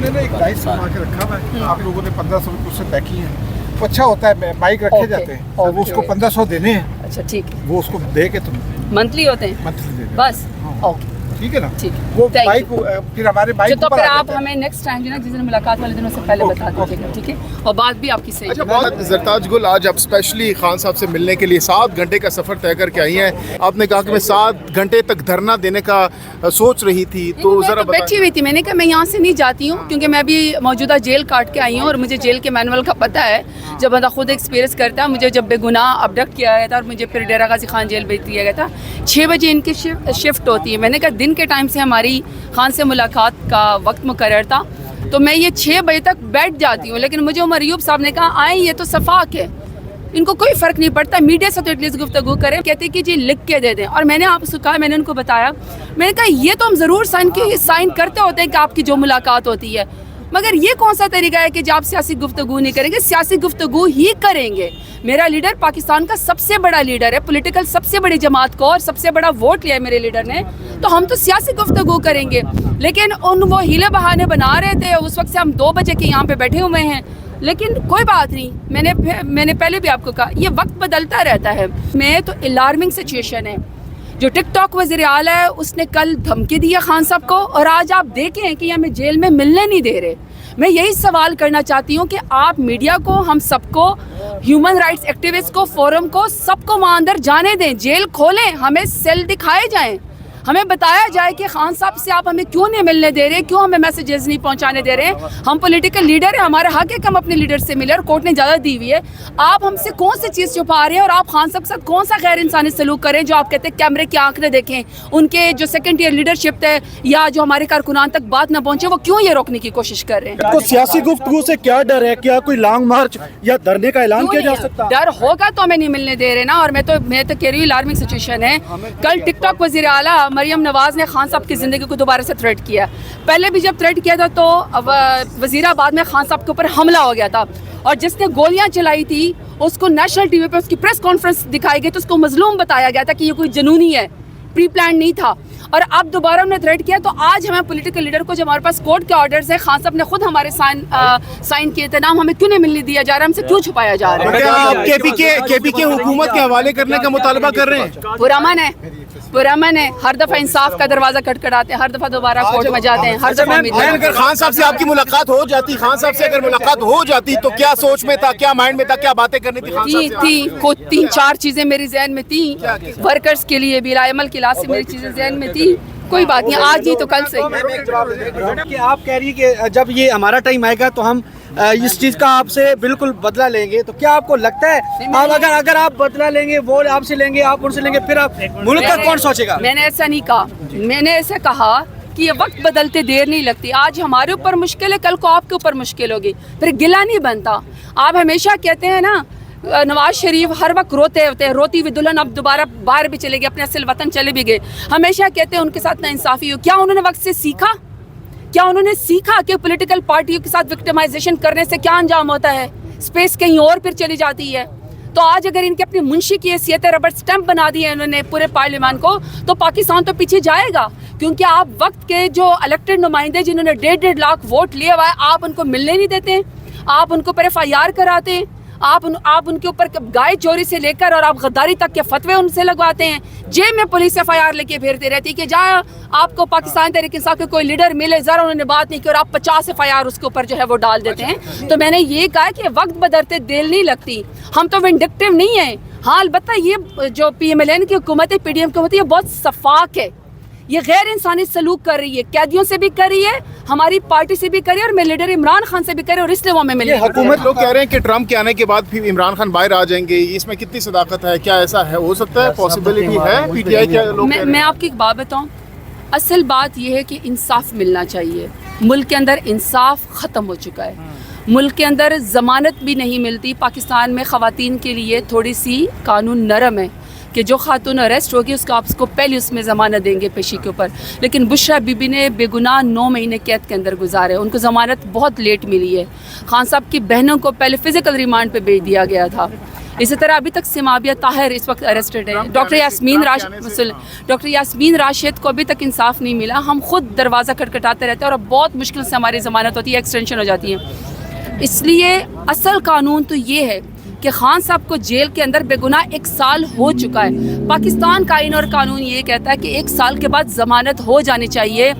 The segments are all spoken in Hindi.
हमने ना एक लाइट बनवा के रखा हुआ है, आप लोगों ने 1500 रुपये उससे तय किए हैं। वो अच्छा होता है, बाइक रखे जाते हैं, वो उसको 1500 देने हैं। अच्छा ठीक है, वो उसको दे के तुम मंथली होते हैं, मंथली दे बस ओके ठीक है ना। ठीक है, वो बाइक फिर हमारे बाइक तो फिर आप हमें नेक्स्ट टाइम जो ना जिस दिन मुलाकात वाले दिन उससे पहले बता दीजिएगा, ठीक है। और बात भी आपकी सही है। ज़रताज गुल, आज आप स्पेशली खान साहब से मिलने के लिए 7 घंटे का सफ़र तय करके आई हैं। आपने कहा कि मैं 7 घंटे तक धरना देने का सोच रही थी, तो ज़रा बैठी हुई थी, मैंने कहा मैं यहाँ से नहीं जाती हूँ क्योंकि मैं भी मौजूदा जेल काट के आई हूँ और मुझे जेल के मैनुअल का पता है। जब बंदा खुद एक्सपीरियंस करता है, मुझे जब बेगुनाह अबडक्ट किया गया था और मुझे फिर डेरा गाजी खान जेल भेज दिया गया था। 6 बजे इनकी शिफ्ट होती है। मैंने कहा दिन के टाइम से हमारी खान से मुलाकात का वक्त मुकर्रर था, तो मैं ये 6 बजे तक बैठ जाती हूँ। लेकिन मुझे उमर अयूब साहब ने कहा आए, ये तो सफाक है, इनको कोई फ़र्क नहीं पड़ता, मीडिया से तो एटलीस्ट गुफ्तगू करें। कहते कि जी लिख के दे दें, और मैंने आपसे कहा, मैंने उनको बताया, मैंने कहा ये तो हम ज़रूर साइन करते होते हैं कि आपकी जो मुलाकात होती है, मगर ये कौन सा तरीका है कि जब आप सियासी गुफ्तगू नहीं करेंगे, सियासी गुफ्तगू ही करेंगे। मेरा लीडर पाकिस्तान का सबसे बड़ा लीडर है, पॉलिटिकल सबसे बड़ी जमात को और सबसे बड़ा वोट लिया है मेरे लीडर ने, तो हम तो सियासी गुफ्तगू करेंगे। लेकिन वो हीले बहाने बना रहे थे, उस वक्त से हम 2 बजे के यहाँ पे बैठे हुए हैं। लेकिन कोई बात नहीं, मैंने पहले भी आपको कहा ये वक्त बदलता रहता है। मैं तो अलार्मिंग सिचुएशन है। जो टिकटॉक वज़ीर आला है उसने कल धमकी दी है खान साहब को, और आज आप देखें कि हमें जेल में मिलने नहीं दे रहे। मैं यही सवाल करना चाहती हूँ कि आप मीडिया को, हम सबको, ह्यूमन राइट्स एक्टिविस्ट को, फोरम को, सबको वहाँ अंदर जाने दें, जेल खोलें, हमें सेल दिखाए जाएं, हमें बताया जाए कि खान साहब से आप हमें क्यों नहीं मिलने दे रहे, क्यों हमें मैसेजेस नहीं पहुंचाने दे रहे। हम पॉलिटिकल लीडर हैं, हमारा हक है कि हम अपने लीडर से मिले, और कोर्ट ने इजाज़त दी हुई है। आप हमसे कौन सी चीज़ छुपा रहे हैं, और आप खान साहब के साथ कौन सा गैर इंसानी सलूक करें जो आप कहते हैं कैमरे की आंख ने देखें, उनके जो सेकंड ईयर लीडरशिप है या जो हमारे कारकुनान तक बात ना पहुँचे, वो क्यों ये रोकने की कोशिश कर रहे हैं। तो सियासी गुफ्तगू से क्या डर है? क्या कोई लॉन्ग मार्च या धरने का ऐलान किया जा सकता है? डर होगा तो हमें नहीं मिलने दे रहे ना। और मैं तो कह रही हूँ अलार्मिंग सिचुएशन है। कल टिकटॉक वज़ीर आला मरियम नवाज ने खान साहब की ज़िंदगी को दोबारा से थ्रेट किया। पहले भी जब थ्रेट किया था तो वज़ीराबाद में खान साहब के ऊपर हमला हो गया था, और जिसने गोलियां चलाई थी उसको नेशनल टीवी पे उसकी प्रेस कॉन्फ्रेंस दिखाई गई तो उसको मजलूम बताया गया था कि ये कोई जुनूनी है, प्री प्लान नहीं था। और अब दोबारा उन्होंने थ्रेट किया। तो आज हमें पॉलिटिकल लीडर को, जब हमारे पास कोर्ट के ऑर्डर्स है, खान साहब ने खुद हमारे साइन किए थे, नाम हमें क्यों नहीं मिलने दिया जा रहा है, हमसे क्यों छुपाया जा रहा है? क्या आप केपी के हुकूमत के हवाले करने का मुतालबा कर रहे हैं? पुरअमन है, हर दफा इंसाफ का दरवाजा खटखटाते हैं, हर दफा दोबारा कोर्ट में जाते हैं, हर दफा अगर खान साहब से आपकी मुलाकात हो जाती, खान साहब से अगर मुलाकात हो जाती तो क्या सोच में था, क्या माइंड में था, क्या बातें करनी थी खान साहब से? थी कुछ 3-4 चीजें मेरी जहन में थी, वर्कर्स के लिए भी, लायमल के लाश से मेरी चीजें जहन में थी। कोई बात नहीं, आज नहीं तो कल से। कि आप कह रही है कि जब ये हमारा टाइम आएगा तो हम इस चीज़ का आपसे बिल्कुल बदला लेंगे, तो क्या आपको लगता है आप अगर आप बदला लेंगे, वो आपसे लेंगे, आप उनसे लेंगे, फिर आप मुल्क का कौन सोचेगा? मैंने ऐसा नहीं कहा, मैंने ऐसा कहा कि ये वक्त बदलते देर नहीं लगती। आज हमारे ऊपर मुश्किल है, कल को आपके ऊपर मुश्किल होगी, फिर गिला नहीं बनता। आप हमेशा कहते हैं ना, नवाज शरीफ हर वक्त रोते होते हैं, रोती हुई दुल्हन अब दोबारा बाहर भी चले गए, अपने असल वतन चले भी गए। हमेशा कहते हैं उनके साथ नाइंसाफ़ी हो। क्या उन्होंने वक्त से सीखा? क्या उन्होंने सीखा कि पॉलिटिकल पार्टियों के साथ विक्टिमाइजेशन करने से क्या अंजाम होता है? स्पेस कहीं और फिर चली जाती है। तो आज अगर इनके अपनी मुंशी की हैसियत रबर स्टैंप बना दी है इन्होंने पूरे पार्लियामान को, तो पाकिस्तान तो पीछे जाएगा। क्योंकि आप वक्त के जो इलेक्टेड नुमाइंदे जिन्होंने 1.5 लाख वोट लिया हुआ है, आप उनको मिलने नहीं देते, आप उनको पर FIR कराते हैं, आप उनके ऊपर गाय चोरी से लेकर और आप गद्दारी तक के फतवे उनसे लगवाते हैं। जेब में पुलिस FIR लेके फिरती रहती है कि जहाँ आपको पाकिस्तान तहरीक इंसाफ के कोई लीडर मिले, ज़रा उन्होंने बात नहीं की और आप 50 FIR उसके ऊपर जो है वो डाल देते हैं। तो मैंने ये कहा कि वक्त बदलते देर नहीं लगती, हम तो विंडिक्टिव नहीं है। हाँ, अलबत्ता ये जो PMLN की हुकूमत है, PDM की हुकूमत है, ये बहुत सफाक है, ये गैर इंसानी सलूक कर रही है, कैदियों से भी कर रही है, हमारी पार्टी से भी कर रही है, और मेरे लीडर इमरान खान से भी कर रही है, और इसलिए वो हमें मिले। हुकूमत लोग कह रहे हैं कि ट्रंप के आने के बाद फिर इमरान खान बाहर आ जाएंगे, इसमें कितनी सदाकत है? क्या ऐसा है, हो सकता है, पॉसिबिलिटी है? PTI क्या लोग? मैं आपकी एक बात बताऊं, असल बात यह है कि इंसाफ मिलना चाहिए। मुल्क के अंदर इंसाफ ख़त्म हो चुका है, मुल्क के अंदर ज़मानत भी नहीं मिलती। पाकिस्तान में ख़वातीन के लिए थोड़ी सी कानून नरम है कि जो खातून अरेस्ट होगी उसका आप उसको पहले उसमें ज़मानत देंगे पेशी के ऊपर। लेकिन बुशरा बीबी ने बेगुनाह 9 महीने कैद के अंदर गुजारे, उनको ज़मानत बहुत लेट मिली है। खान साहब की बहनों को पहले फ़िज़िकल रिमांड पे भेज दिया गया था। इसी तरह अभी तक सिमाबिया ताहिर इस वक्त अरेस्टेड है। डॉक्टर यास्मीन राशिद को अभी तक इंसाफ नहीं मिला। हम खुद दरवाज़ा खटखटाते रहते हैं और अब बहुत मुश्किल से हमारी ज़मानत होती है, एक्सटेंशन हो जाती है। इसलिए असल कानून तो ये है कि खान साहब को जेल के अंदर बेगुनाह 1 साल हो चुका है। पाकिस्तान का आईन और कानून ये कहता है कि 1 साल के बाद ज़मानत हो जानी चाहिए।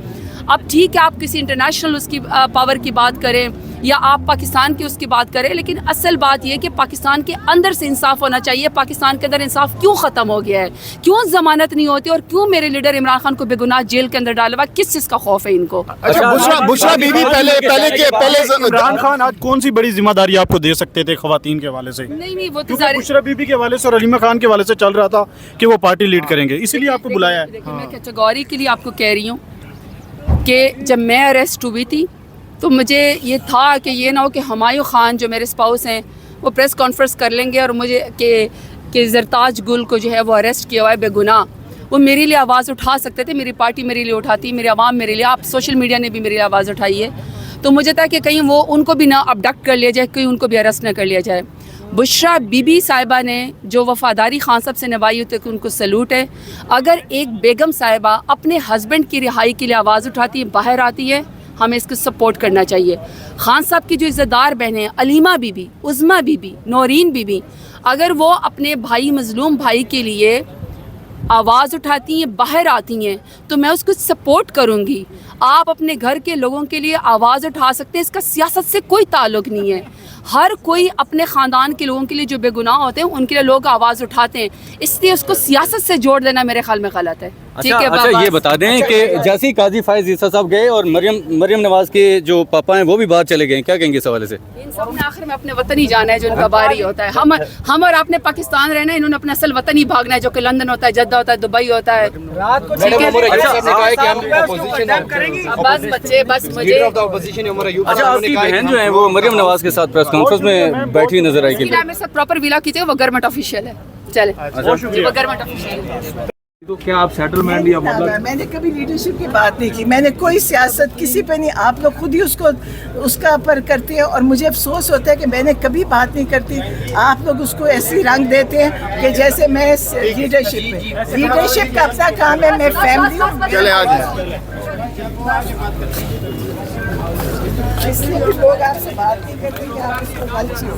अब ठीक है, आप किसी इंटरनेशनल उसकी पावर की बात करें या आप पाकिस्तान की उसकी बात करें, लेकिन असल बात यह कि पाकिस्तान के अंदर से इंसाफ होना चाहिए। पाकिस्तान के अंदर इंसाफ क्यों ख़त्म हो गया है, क्यों ज़मानत नहीं होती और क्यों मेरे लीडर इमरान खान को बेगुनाह जेल के अंदर डाला हुआ, किस चीज़ का खौफ है इनको? अच्छा, बुशरा बीबी पहले इमरान खान आज कौन सी बड़ी जिम्मेदारी आपको दे सकते थे खवातीन के हवाले से? नहीं, वो तो क्योंकि बुशरा बीबी के हवाले से और अलीमा खान के हवाले से चल रहा था कि वो पार्टी लीड करेंगे, इसीलिए आपको बुलाया है। देखिए, मैं कैटेगरी के लिए आपको कह रही हूँ कि जब मैं अरेस्ट हुई थी तो मुझे ये था कि ये ना हो कि हुमायूं खान जो मेरे स्पाउस हैं वो प्रेस कॉन्फ्रेंस कर लेंगे और मुझे कि जरताज गुल को जो है वो अरेस्ट किया हुआ है बेगुनाह, वो मेरे लिए आवाज़ उठा सकते थे। मेरी पार्टी मेरे लिए उठाती, मेरी आवाम मेरे लिए, आप सोशल मीडिया ने भी मेरी आवाज़ उठाई है। तो मुझे था कि कहीं वो उनको भी ना अबडक्ट कर लिया जाए, कहीं उनको भी अरेस्ट ना कर लिया जाए। बुशरा बीबी साहिबा ने जो वफ़ादारी खान साहब से निभाई होती है, उनको सैल्यूट है। अगर एक बेगम साहिबा अपने हस्बैंड की रिहाई के लिए आवाज़ उठाती है, बाहर आती है, हमें इसको सपोर्ट करना चाहिए। खान साहब की जो इज़्ज़तदार बहनें अलीमा बीबी, उज़्मा बीबी, नौरीन बीबी, अगर वो अपने भाई मज़लूम भाई के लिए आवाज़ उठाती हैं, बाहर आती हैं, तो मैं उसको सपोर्ट करूँगी। आप अपने घर के लोगों के लिए आवाज़ उठा सकते हैं, इसका सियासत से कोई ताल्लुक़ नहीं है। हर कोई अपने ख़ानदान के लोगों के लिए जो बेगुनाह होते हैं उनके लिए लोग आवाज़ उठाते हैं, इसलिए उसको सियासत से जोड़ देना मेरे ख्याल में गलत है। ठीक है, अच्छा ये बता दें कि जैसे ही काजी फायज ईसा साहब गए और मरियम नवाज के जो पापा हैं वो भी बाहर चले गए, क्या कहेंगे इस हवाले से? इन सब ने आखिर में अपने वतन ही जाना है जो उनका बाहर ही होता है। हम और आपने पाकिस्तान रहना है, इन्होंने अपना असल वतन ही भागना है जो कि लंदन होता है, जद्दा होता है, दुबई होता है। बस बच्चे, बस मुझे अच्छा, आपकी बहन जो है वो मरियम नवाज के साथ प्रेस कॉन्फ्रेंस में बैठी नजर आएगी। मेरे साथ प्रॉपर विला कीजिए, वो गवर्नमेंट ऑफिशियल है। चले, वो गवर्नमेंट ऑफिशियल है। तो क्या आप सेटलमेंट या मतलब? मैंने कभी लीडरशिप की बात नहीं की, मैंने कोई सियासत किसी पे नहीं। आप लोग खुद ही उसका पर करते हैं और मुझे अफसोस होता है कि मैंने कभी बात नहीं करती। आप लोग उसको ऐसी रंग देते हैं कि जैसे मैं लीडरशिप का अपना काम है, मैं फैमिली चले आज इसलिए भी लोग आपसे बात नहीं करते कि आप इसको गलत चीज़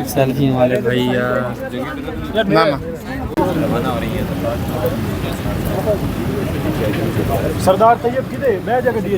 सेल्फी वाले भैया ना सरदार तैयब किधे मैं जगह दिए